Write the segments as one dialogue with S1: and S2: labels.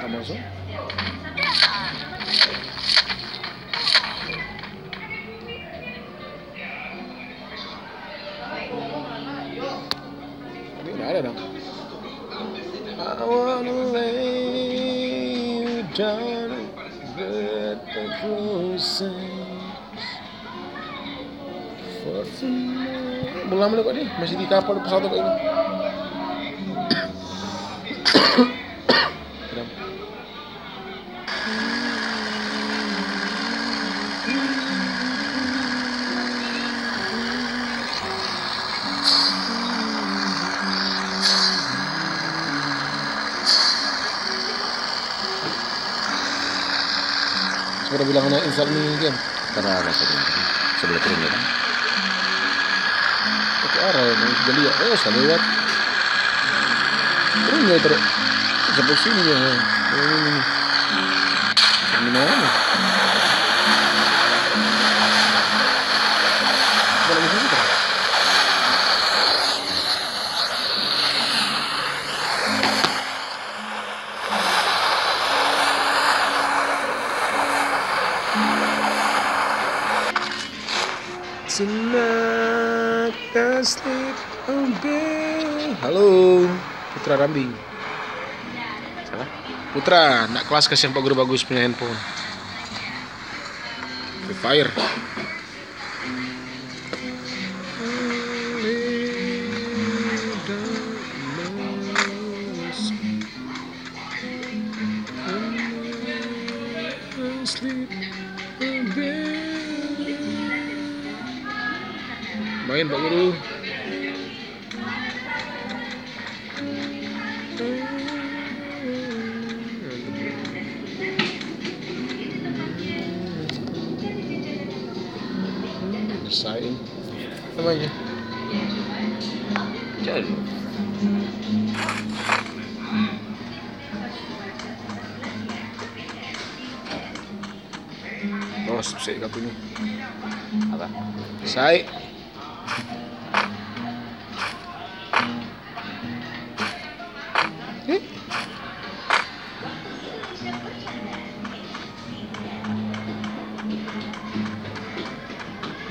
S1: Amazon. Ini udah ada dong. I wanna lay you down with the roses for tonight. Belum lama kok nih, masih di kapal pesawat kok ini. Sudah bilang anak install nih game.
S2: Karena apa tadi? Sebelah kering ya kan?
S1: Pakai arah ya, jadi ya, saya lewat. Terus nggak terus sampai sini ya. Ini. Gimana? Boleh di sini kan? Tonight I sleep on bed. Halo, Putra Rambing.
S2: Siapa?
S1: Putra, nak kelas kasih Pak Guru bagus punya handphone. Free Fire. Main Pak Guru. Bersaing namanya.
S2: Jauh.
S1: Oh, saya kartunya.
S2: Apa?
S1: Saya.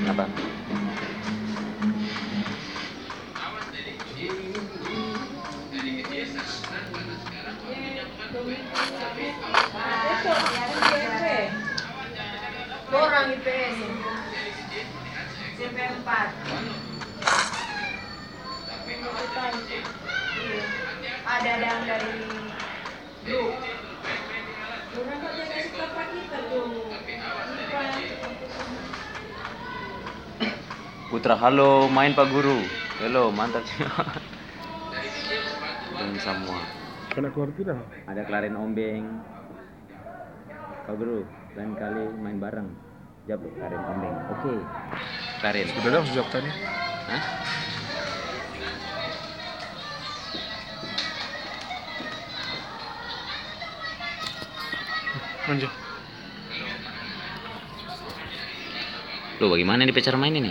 S2: Apa?
S3: Orang IPS SMP 4 ada yang dari grup orang kok jangan suka pak kita tuh
S2: Putra, halo, main Pak Guru. Halo, mantap sih. Dan semua.
S1: Kena keluar tidak?
S2: Ada Klaren Ombeng. Pak Guru, lain kali main bareng. Jawab Klaren Ombeng. Oke. Klaren.
S1: Sudah dong sejak tadi.
S2: Hah?
S1: Manja.
S2: Loh, bagaimana nih cara main ini?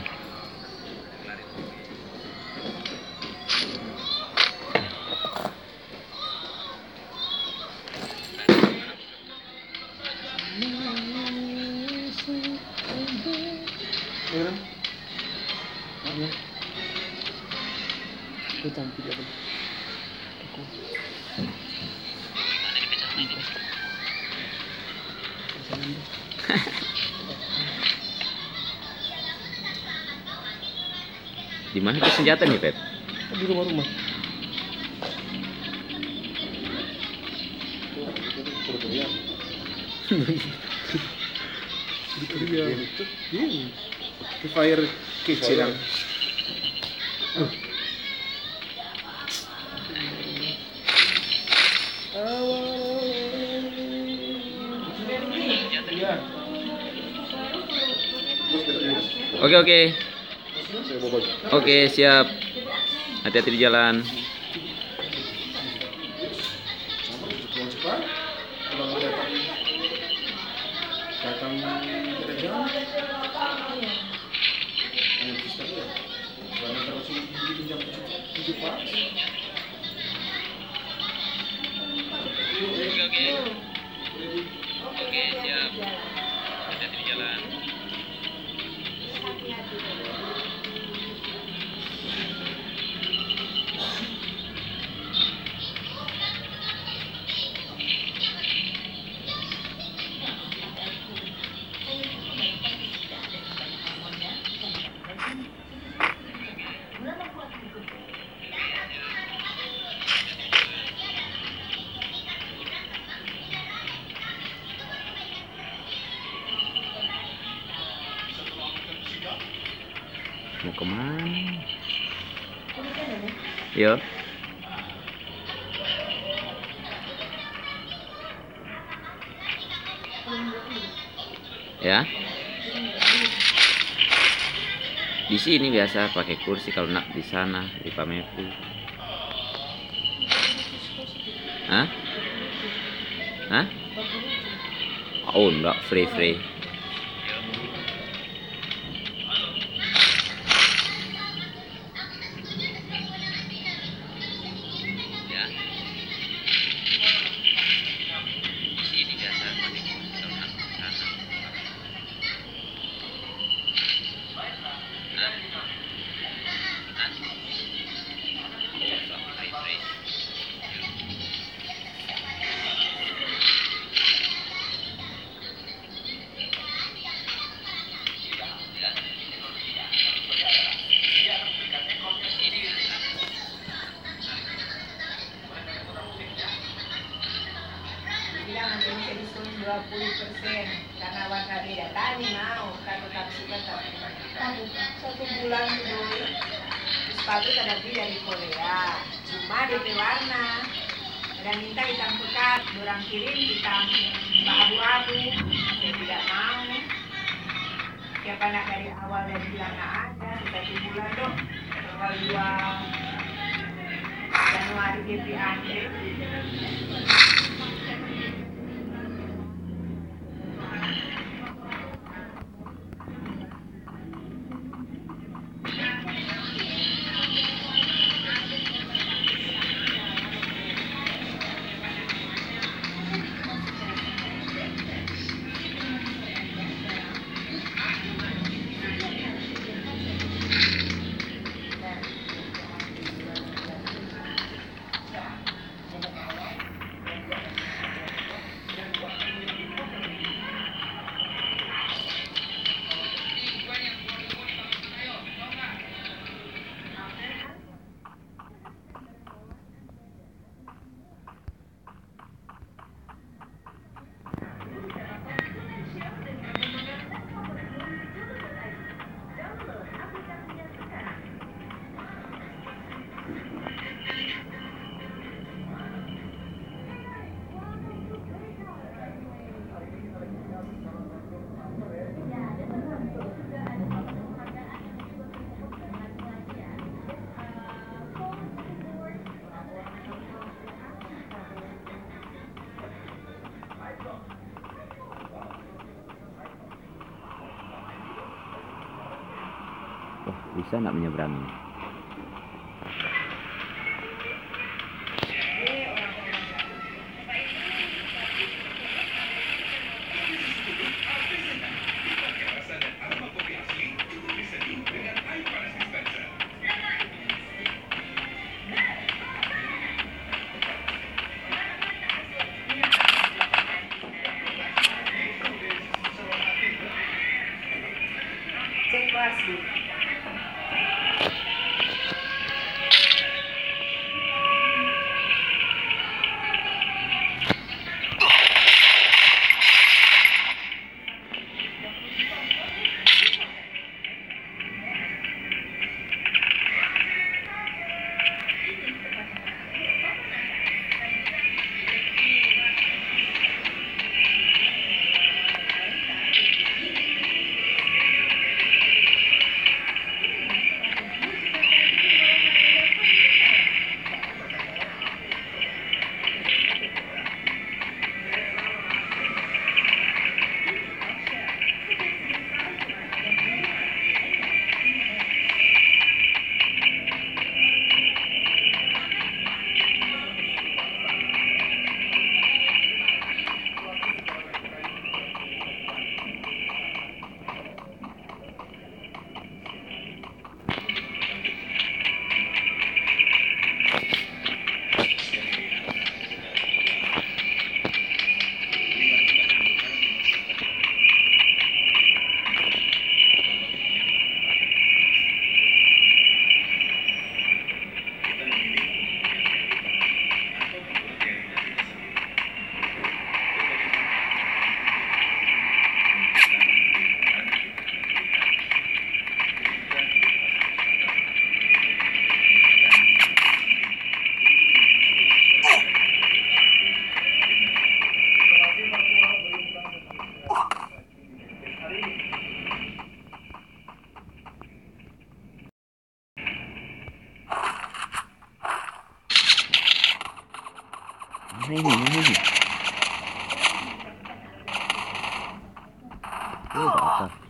S2: Di mana tuh senjata nih, Pep?
S1: Di rumah-rumah. Ini fire kecil.
S2: Oke. Oke, siap. Hati-hati di jalan. Oke. Yo. Ya. Di sini biasa pakai kursi, kalau nak di sana di Pamefu. Hah? Hah? Oh, enggak, free. Ya. Di sini biasa pakai kursi, kalau nak di sana. Hah? Hah? Oh, enggak, free.
S3: Bilang nanti bisa diskon 20% karena warna beda. Tani mau kalau tak suka tak. 1 bulan dulu. Sepatu tak beli dari Korea. Cuma DP warna. Dan minta hitam pekat. Orang kirim hitam abu-abu. Saya tidak mau. Siapa nak dari awal dari bilang nak ada. 1 bulan dong. Tanggal 2 Januari DP Andre.
S2: Oh, bisa nak menyeberangi?
S3: Cek kelas.
S1: Mana ini? Ini apa?